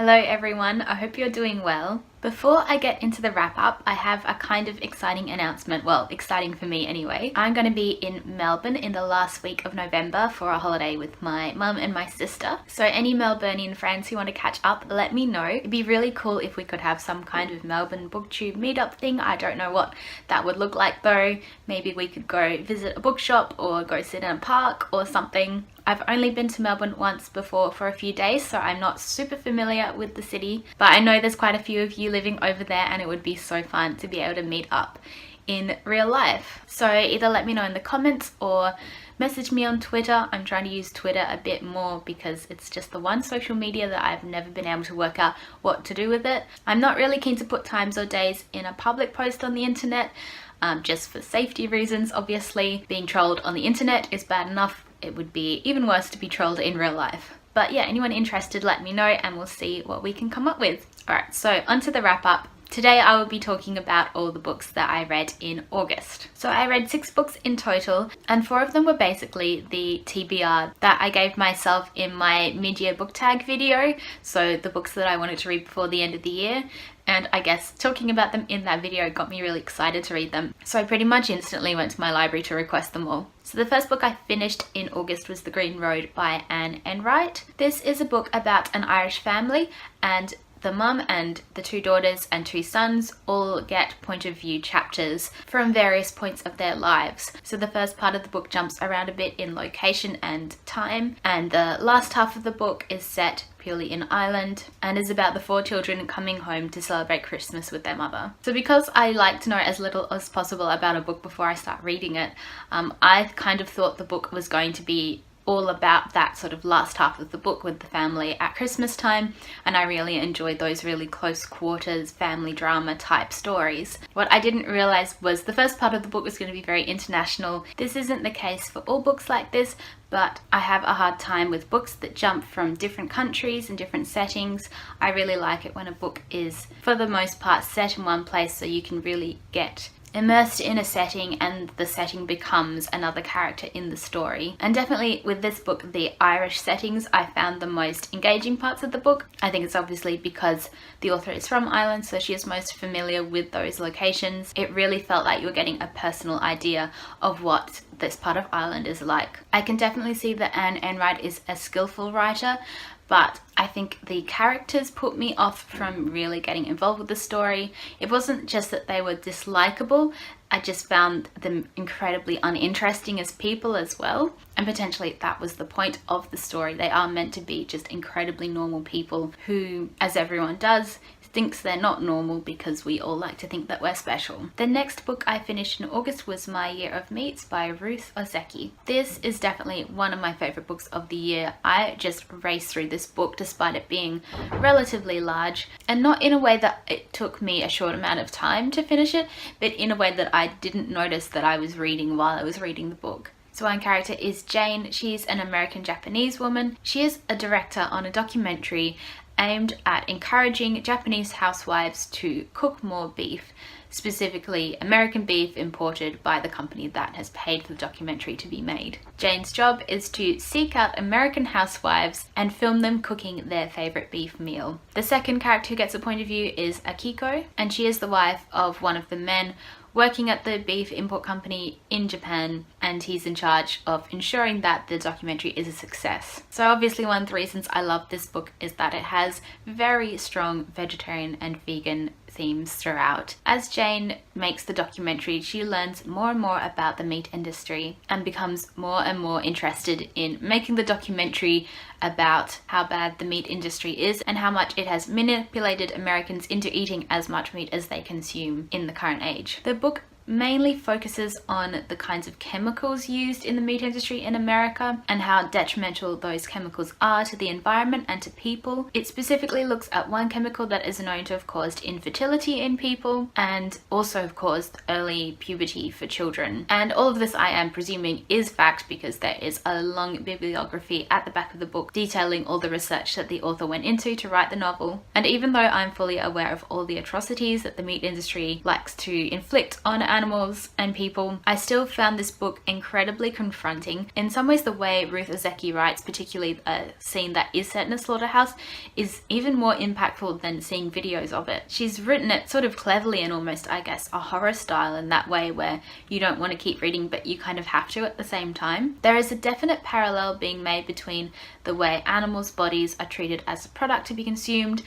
Hello everyone, I hope you're doing well. Before I get into the wrap up, I have a kind of exciting announcement, well, exciting for me anyway. I'm going to be in Melbourne in the last week of November for a holiday with my mum and my sister. So any Melburnian friends who want to catch up, let me know. It'd be really cool if we could have some kind of Melbourne booktube meetup thing. I don't know what that would look like though. Maybe we could go visit a bookshop or go sit in a park or something. I've only been to Melbourne once before for a few days, so I'm not super familiar with the city, but I know there's quite a few of you living over there and it would be so fun to be able to meet up in real life. So either let me know in the comments or message me on Twitter. I'm trying to use Twitter a bit more because it's just the one social media that I've never been able to work out what to do with it. I'm not really keen to put times or days in a public post on the internet, just for safety reasons. Obviously, being trolled on the internet is bad enough. It would be even worse to be trolled in real life. But yeah, anyone interested, let me know and we'll see what we can come up with. Alright, so onto the wrap up. Today I will be talking about all the books that I read in August. So I read 6 books in total and 4 of them were basically the TBR that I gave myself in my mid-year book tag video. So the books that I wanted to read before the end of the year. And I guess talking about them in that video got me really excited to read them. So I pretty much instantly went to my library to request them all. So the first book I finished in August was The Green Road by Enright. This is a book about an Irish family, and the mum and the 2 daughters and 2 sons all get point of view chapters from various points of their lives. So the first part of the book jumps around a bit in location and time, and the last half of the book is set purely in Ireland and is about the 4 children coming home to celebrate Christmas with their mother. So because I like to know as little as possible about a book before I start reading it, I kind of thought the book was going to be all about that sort of last half of the book with the family at Christmas time, and I really enjoyed those really close quarters family drama type stories. What I didn't realize was the first part of the book was going to be very international. This isn't the case for all books like this, but I have a hard time with books that jump from different countries and different settings. I really like it when a book is for the most part set in one place so you can really get immersed in a setting and the setting becomes another character in the story. And definitely with this book, the Irish settings I found the most engaging parts of the book. I think it's obviously because the author is from Ireland, so she is most familiar with those locations. It really felt like you were getting a personal idea of what this part of Ireland is like. I can definitely see that Anne Enright is a skillful writer, but I think the characters put me off from really getting involved with the story. It wasn't just that they were dislikable, I just found them incredibly uninteresting as people as well. And potentially that was the point of the story. They are meant to be just incredibly normal people who, as everyone does, thinks they're not normal because we all like to think that we're special. The next book I finished in August was My Year of Meats by Ruth Ozeki. This is definitely one of my favourite books of the year. I just raced through this book despite it being relatively large, and not in a way that it took me a short amount of time to finish it, but in a way that I didn't notice that I was reading while I was reading the book. So one character is Jane. She's an American Japanese woman. She is a director on a documentary aimed at encouraging Japanese housewives to cook more beef, specifically American beef imported by the company that has paid for the documentary to be made. Jane's job is to seek out American housewives and film them cooking their favourite beef meal. The second character who gets a point of view is Akiko, and she is the wife of one of the men working at the beef import company in Japan, and he's in charge of ensuring that the documentary is a success. So obviously one of the reasons I love this book is that it has very strong vegetarian and vegan themes throughout. As Jane makes the documentary, she learns more and more about the meat industry and becomes more and more interested in making the documentary about how bad the meat industry is and how much it has manipulated Americans into eating as much meat as they consume in the current age. The book mainly focuses on the kinds of chemicals used in the meat industry in America and how detrimental those chemicals are to the environment and to people. It specifically looks at one chemical that is known to have caused infertility in people and also have caused early puberty for children. And all of this, I am presuming, is fact because there is a long bibliography at the back of the book detailing all the research that the author went into to write the novel. And even though I'm fully aware of all the atrocities that the meat industry likes to inflict on animals and people, I still found this book incredibly confronting. In some ways, the way Ruth Ozeki writes, particularly a scene that is set in a slaughterhouse, is even more impactful than seeing videos of it. She's written it sort of cleverly and almost, I guess, a horror style in that way where you don't want to keep reading but you kind of have to at the same time. There is a definite parallel being made between the way animals' bodies are treated as a product to be consumed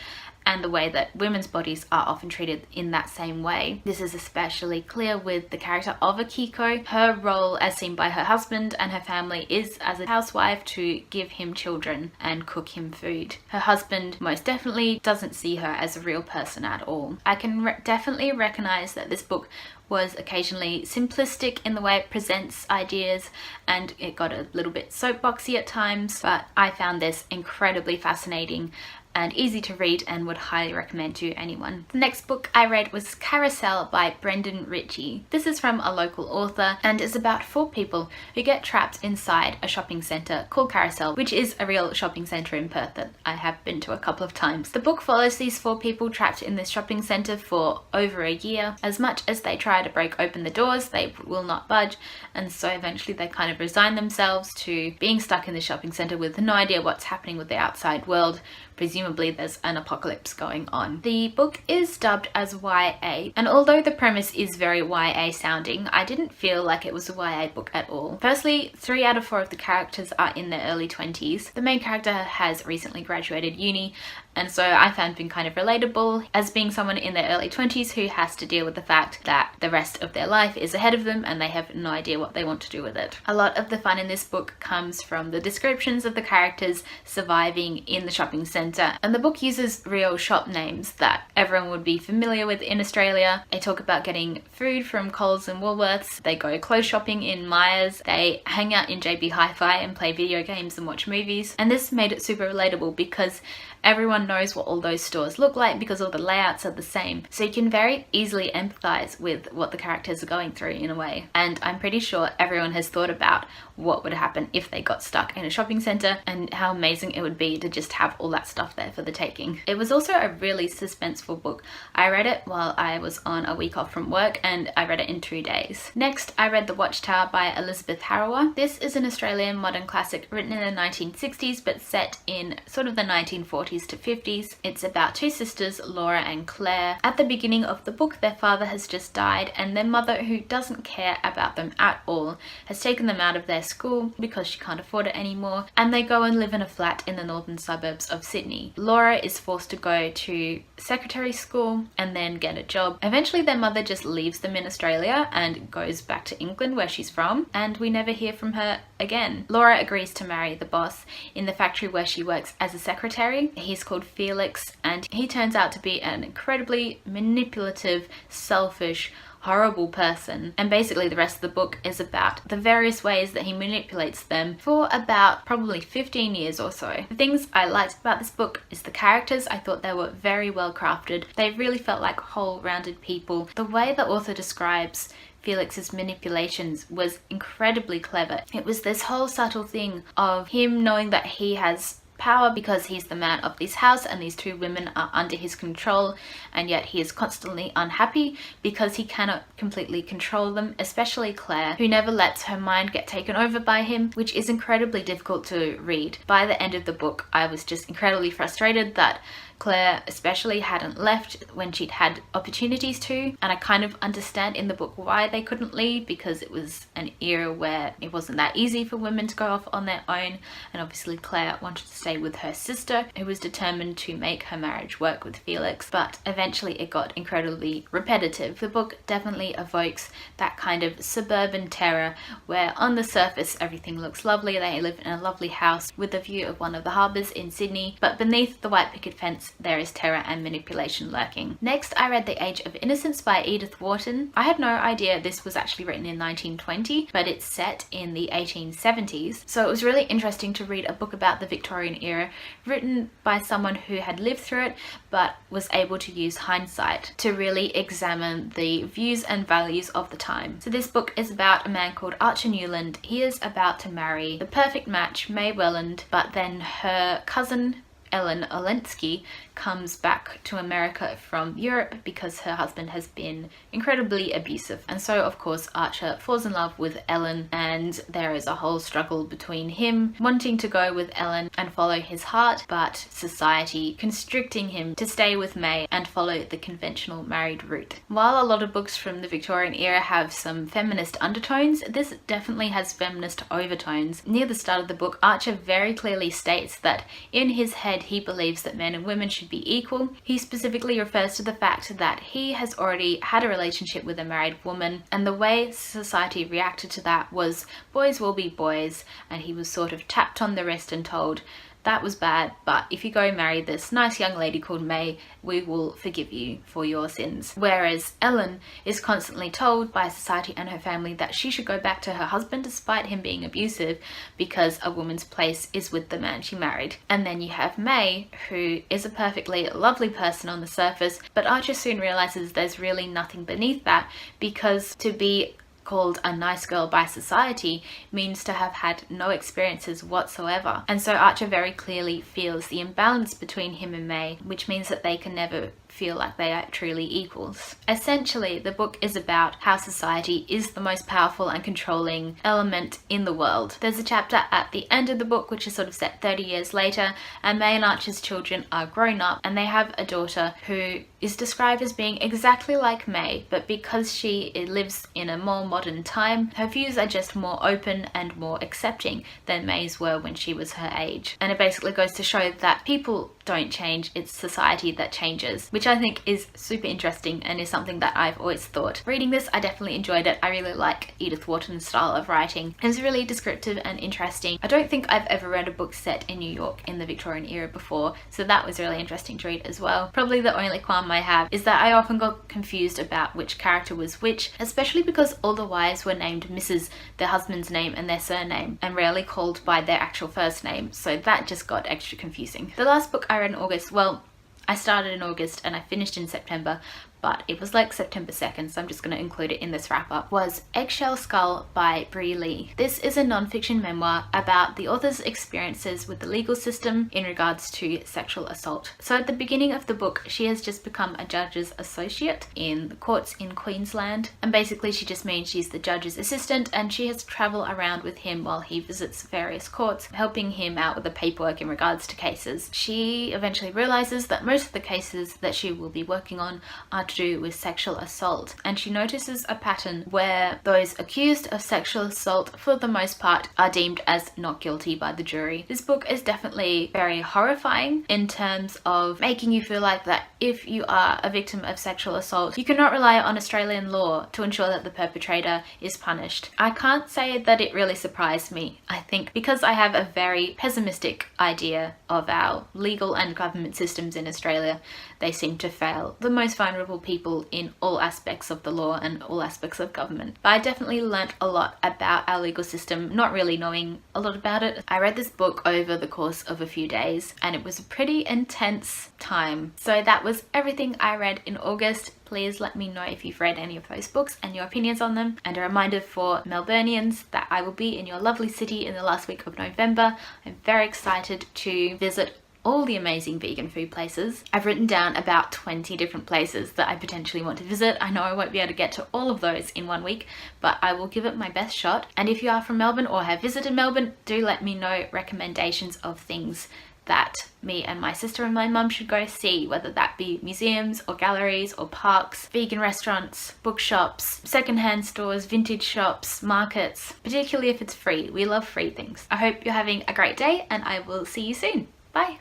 and the way that women's bodies are often treated in that same way. This is especially clear with the character of Akiko. Her role, as seen by her husband and her family, is as a housewife to give him children and cook him food. Her husband most definitely doesn't see her as a real person at all. I can definitely recognize that this book was occasionally simplistic in the way it presents ideas, and it got a little bit soapboxy at times, but I found this incredibly fascinating and easy to read and would highly recommend to anyone. The next book I read was Carousel by Ritchie. This is from a local author and is about 4 people who get trapped inside a shopping centre called Carousel, which is a real shopping centre in Perth that I have been to a couple of times. The book follows these 4 people trapped in this shopping centre for over a year. As much as they try to break open the doors, they will not budge, and so eventually they kind of resign themselves to being stuck in the shopping centre with no idea what's happening with the outside world. Presumably there's an apocalypse going on. The book is dubbed as YA, and although the premise is very YA sounding, I didn't feel like it was a YA book at all. Firstly, 3 out of 4 of the characters are in their early 20s. The main character has recently graduated uni, and so I found him kind of relatable as being someone in their early 20s who has to deal with the fact that the rest of their life is ahead of them and they have no idea what they want to do with it. A lot of the fun in this book comes from the descriptions of the characters surviving in the shopping centre, and the book uses real shop names that everyone would be familiar with in Australia. They talk about getting food from Coles and Woolworths, they go clothes shopping in Myers, they hang out in JB Hi-Fi and play video games and watch movies, and this made it super relatable because everyone knows what all those stores look like because all the layouts are the same. So you can very easily empathize with what the characters are going through in a way. And I'm pretty sure everyone has thought about what would happen if they got stuck in a shopping center and how amazing it would be to just have all that stuff there for the taking. It was also a really suspenseful book. I read it while I was on a week off from work and I read it in 2 days. Next, I read The Watchtower by Elizabeth Harrower. This is an Australian modern classic written in the 1960s but set in sort of the 1940s to 50s. It's about 2 sisters, Laura and Claire. At the beginning of the book, their father has just died and their mother, who doesn't care about them at all, has taken them out of their school because she can't afford it anymore, and they go and live in a flat in the northern suburbs of Sydney. Laura is forced to go to secretary school and then get a job. Eventually their mother just leaves them in Australia and goes back to England where she's from, and we never hear from her again. Laura agrees to marry the boss in the factory where she works as a secretary. He's called Felix, and he turns out to be an incredibly manipulative, selfish, horrible person, and basically the rest of the book is about the various ways that he manipulates them for about probably 15 years or so. The things I liked about this book is the characters. I thought they were very well crafted. They really felt like whole rounded people. The way the author describes Felix's manipulations was incredibly clever. It was this whole subtle thing of him knowing that he has power because he's the man of this house and these 2 women are under his control, and yet he is constantly unhappy because he cannot completely control them, especially Claire, who never lets her mind get taken over by him, which is incredibly difficult to read. By the end of the book, I was just incredibly frustrated that Claire especially hadn't left when she'd had opportunities to, and I kind of understand in the book why they couldn't leave, because it was an era where it wasn't that easy for women to go off on their own, and obviously Claire wanted to stay with her sister, who was determined to make her marriage work with Felix, but eventually it got incredibly repetitive. The book definitely evokes that kind of suburban terror where on the surface everything looks lovely. They live in a lovely house with a view of one of the harbours in Sydney, but beneath the white picket fence there is terror and manipulation lurking. Next, I read The Age of Innocence by Edith Wharton. I had no idea this was actually written in 1920, but it's set in the 1870s. So it was really interesting to read a book about the Victorian era written by someone who had lived through it, but was able to use hindsight to really examine the views and values of the time. So this book is about a man called Archer Newland. He is about to marry the perfect match, May Welland, but then her cousin Ellen Olenski comes back to America from Europe because her husband has been incredibly abusive. And so of course Archer falls in love with Ellen, and there is a whole struggle between him wanting to go with Ellen and follow his heart, but society constricting him to stay with May and follow the conventional married route. While a lot of books from the Victorian era have some feminist undertones, this definitely has feminist overtones. Near the start of the book, Archer very clearly states that in his head he believes that men and women should be equal. He specifically refers to the fact that he has already had a relationship with a married woman, and the way society reacted to that was boys will be boys, and he was sort of tapped on the wrist and told, that was bad, but if you go marry this nice young lady called May, we will forgive you for your sins. Whereas Ellen is constantly told by society and her family that she should go back to her husband despite him being abusive, because a woman's place is with the man she married. And then you have May, who is a perfectly lovely person on the surface, but Archer soon realizes there's really nothing beneath that, because to be called a nice girl by society means to have had no experiences whatsoever. And so Archer very clearly feels the imbalance between him and May, which means that they can never feel like they are truly equals. Essentially, the book is about how society is the most powerful and controlling element in the world. There's a chapter at the end of the book which is sort of set 30 years later, and May and Archer's children are grown up and they have a daughter who is described as being exactly like May, but because she lives in a more modern time, her views are just more open and more accepting than May's were when she was her age. And it basically goes to show that people don't change, it's society that changes, which I think is super interesting and is something that I've always thought. Reading this, I definitely enjoyed it. I really like Edith Wharton's style of writing. It's really descriptive and interesting. I don't think I've ever read a book set in New York in the Victorian era before, so that was really interesting to read as well. Probably the only qualm I have is that I often got confused about which character was which, especially because all the wives were named Mrs., their husband's name and their surname, and rarely called by their actual first name, so that just got extra confusing. The last book I read in August, well, I started in August and I finished in September, but it was like September 2nd, so I'm just going to include it in this wrap up, was Eggshell Skull by Bri Lee. This is a non-fiction memoir about the author's experiences with the legal system in regards to sexual assault. So at the beginning of the book, she has just become a judge's associate in the courts in Queensland, and basically she just means she's the judge's assistant, and she has to travel around with him while he visits various courts, helping him out with the paperwork in regards to cases. She eventually realizes that most of the cases that she will be working on are to do with sexual assault, and she notices a pattern where those accused of sexual assault for the most part are deemed as not guilty by the jury. This book is definitely very horrifying in terms of making you feel like that if you are a victim of sexual assault, you cannot rely on Australian law to ensure that the perpetrator is punished. I can't say that it really surprised me. I think because I have a very pessimistic idea of our legal and government systems in Australia, they seem to fail the most vulnerable people in all aspects of the law and all aspects of government. But I definitely learnt a lot about our legal system, not really knowing a lot about it. I read this book over the course of a few days and it was a pretty intense time. So that was everything I read in August. Please let me know if you've read any of those books and your opinions on them. And a reminder for Melburnians that I will be in your lovely city in the last week of November. I'm very excited to visit all the amazing vegan food places. I've written down about 20 different places that I potentially want to visit. I know I won't be able to get to all of those in 1 week, but I will give it my best shot. And if you are from Melbourne or have visited Melbourne, do let me know recommendations of things that me and my sister and my mum should go see, whether that be museums or galleries or parks, vegan restaurants, bookshops, secondhand stores, vintage shops, markets, particularly if it's free. We love free things. I hope you're having a great day and I will see you soon. Bye!